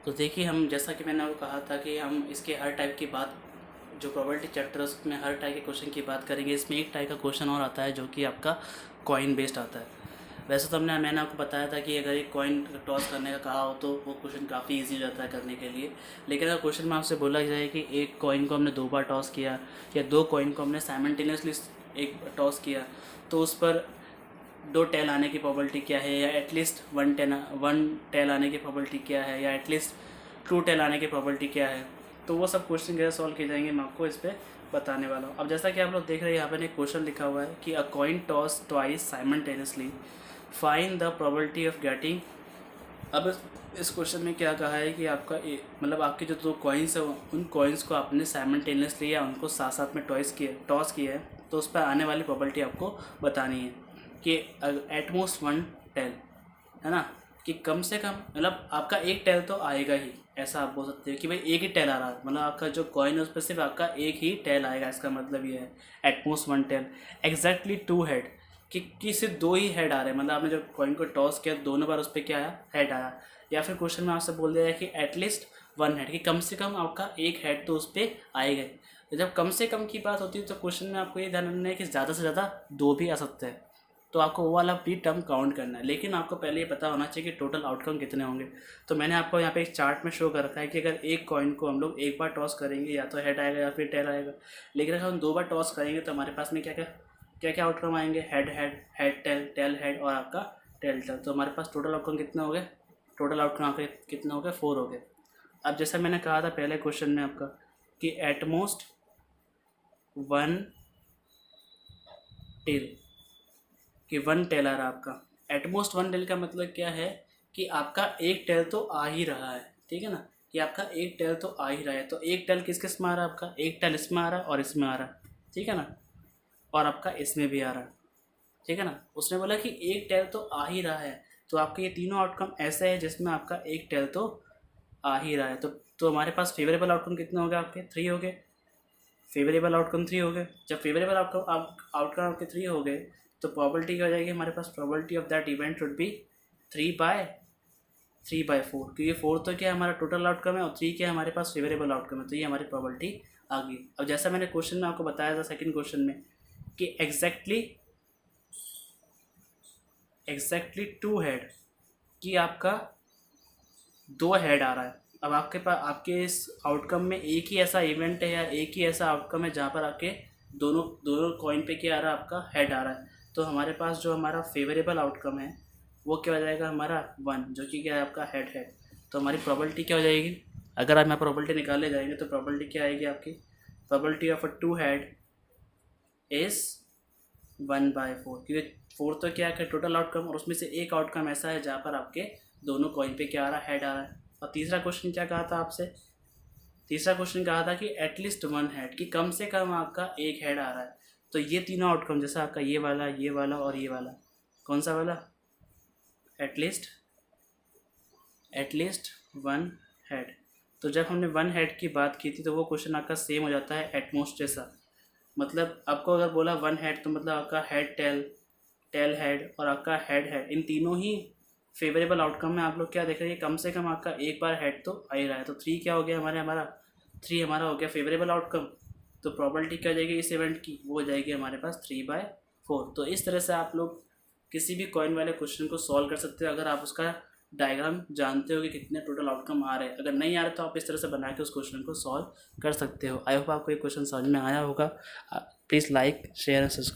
तो देखिए, हम जैसा कि मैंने आपको कहा था कि हम इसके हर टाइप की बात, जो प्रोबेबिलिटी चैप्टर है उसमें हर टाइप के क्वेश्चन की बात करेंगे। इसमें एक टाइप का क्वेश्चन और आता है जो कि आपका कॉइन बेस्ड आता है। वैसे तो मैंने आपको बताया था कि अगर एक कॉइन टॉस करने का कहा हो तो वो क्वेश्चन काफ़ी इजी हो जाता है करने के लिए। लेकिन अगर क्वेश्चन में आपसे बोला जाए कि एक कॉइन को हमने 2 बार टॉस किया या 2 कॉइन को हमने साइमल्टेनियसली एक टॉस किया, तो उस पर 2 टेल आने की प्रोबेबिलिटी क्या है, या एटलीस्ट 1 टेल आने की प्रोबेबिलिटी क्या है, या एटलीस्ट 2 टेल आने की प्रोबेबिलिटी क्या है। तो वो सब क्वेश्चन कैसे सॉल्व किए जाएंगे मैं आपको इस पर बताने वाला हूँ। अब जैसा कि आप लोग देख रहे हैं, यहाँ पर एक क्वेश्चन लिखा हुआ है कि अ coin toss twice simultaneously, find the probability of getting. अब इस क्वेश्चन में क्या कहा है कि आपका मतलब आपके जो 2 कॉइन्स है उन कॉइन्स को आपने साइमल्टेनियसली या उनको साथ साथ में टॉस किया है, तो उस पर आने वाली प्रोबेबिलिटी आपको बतानी है कि एटमोस्ट 1 टेल, है ना, कि कम से कम मतलब आपका एक टेल तो आएगा ही। ऐसा आप बोल सकते हो कि भाई एक ही टेल आ रहा है, मतलब आपका जो कॉइन है उस पर सिर्फ आपका एक ही टेल आएगा। इसका मतलब ये है एटमोस्ट 1 टेल। एग्जैक्टली 2 हेड, कि सिर्फ 2 ही हेड आ रहे हैं, मतलब आपने जब कॉइन को टॉस किया दोनों बार उस पर क्या आया, हेड आया। या फिर क्वेश्चन में आपसे बोल दिया है कि एटलीस्ट 1 हेड, कि कम से कम आपका एक हेड तो उस पर आएगा। तो जब कम से कम की बात होती है तो क्वेश्चन में आपको ये ध्यान रखना है कि ज़्यादा से ज़्यादा 2 भी आ सकते हैं, तो आपको वो वाला भी टर्म काउंट करना है। लेकिन आपको पहले ये पता होना चाहिए कि टोटल आउटकम कितने होंगे। तो मैंने आपको यहाँ पे एक चार्ट में शो कर रखा है कि अगर एक कॉइन को हम लोग एक बार टॉस करेंगे या तो हेड आएगा या फिर टेल आएगा। लेकिन अगर हम 2 बार टॉस करेंगे तो हमारे पास में क्या क्या आउटकम आएंगे, head head, head tail, tail head और आपका टेल टेल। तो हमारे पास टोटल आउटकम कितने हो गए, टोटल आउटकम आपके कितने हो गए, 4 हो गए। अब जैसा मैंने कहा था पहले क्वेश्चन में आपका कि एटमोस्ट 1 टेल, कि 1 टेल आ रहा है आपका। एटमोस्ट 1 टेल का मतलब क्या है कि आपका एक टेल तो आ ही रहा है, ठीक है ना, कि आपका एक टेल तो आ ही रहा है। तो एक टेल किस किस में आ रहा है, आपका एक टेल इसमें आ रहा है और इसमें आ रहा है, ठीक है ना, और आपका इसमें भी आ रहा है, ठीक है ना। उसने बोला कि एक टेल तो आ ही रहा है, तो आपके ये तीनों आउटकम ऐसे है जिसमें आपका एक टेल तो आ ही रहा है। तो हमारे पास फेवरेबल आउटकम कितने हो गए, आपके 3 हो गए। फेवरेबल आउटकम 3 हो गए। जब फेवरेबल आउटकम आपके 3 हो गए तो प्रोबेबिलिटी क्या हो जाएगी हमारे पास, probability of that event should be 3/4, क्योंकि 4 तो क्या है हमारा टोटल आउटकम है और 3 क्या है हमारे पास फेवरेबल आउटकम है। तो ये हमारी प्रोबेबिलिटी आ गई। अब जैसा मैंने क्वेश्चन में आपको बताया था सेकंड क्वेश्चन में कि एग्जैक्टली 2 हेड, कि आपका 2 हेड आ रहा है। अब आपके पास आपके इस आउटकम में एक ही ऐसा इवेंट है या एक ही ऐसा आउटकम है जहाँ पर आपके दोनों दोनों कॉइन पे क्या आ रहा है, आपका हेड आ रहा है। तो हमारे पास जो हमारा फेवरेबल आउटकम है वो क्या हो जाएगा हमारा 1, जो कि क्या है आपका हेड है। तो हमारी प्रोबेबिलिटी क्या हो जाएगी, अगर आप यहाँ प्रोबेबिलिटी निकालने जाएंगे तो प्रोबेबिलिटी क्या आएगी आपकी, probability of a 2 head is 1/4, क्योंकि 4 तो क्या है टोटल आउटकम और उसमें से एक आउटकम ऐसा है जहाँ पर आपके दोनों कॉइन पे क्या आ रहा है, हेड आ रहा है। और तीसरा क्वेश्चन क्या कहा था आपसे, तीसरा क्वेश्चन कहा था कि एटलीस्ट 1 हेड, कि कम से कम आपका एक हेड आ रहा है। तो ये तीनों आउटकम जैसा आपका ये वाला और ये वाला, कौन सा वाला, एटलीस्ट 1 हेड। तो जब हमने 1 हेड की बात की थी तो वो क्वेश्चन आपका सेम हो जाता है एटमोस्ट जैसा। मतलब आपको अगर बोला 1 हेड तो मतलब आपका हेड टेल, टेल हेड और आपका हेड हेड, इन तीनों ही फेवरेबल आउटकम में आप लोग क्या देख रहे हैं, कम से कम आपका एक बार हेड तो आ ही रहा है। तो 3 क्या हो गया हमारा 3 हमारा हो गया फेवरेबल आउटकम। तो प्रॉबिलिटी क्या हो जाएगी इस इवेंट की, वो हो जाएगी हमारे पास 3/4। तो इस तरह से आप लोग किसी भी कॉइन वाले क्वेश्चन को सॉल्व कर सकते हो अगर आप उसका डायग्राम जानते हो कि कितने टोटल आउटकम आ रहे हैं। अगर नहीं आ रहे तो आप इस तरह से बना के उस क्वेश्चन को सॉल्व कर सकते हो। आई होप आपको ये क्वेश्चन समझ में आया होगा। Please like, share and subscribe.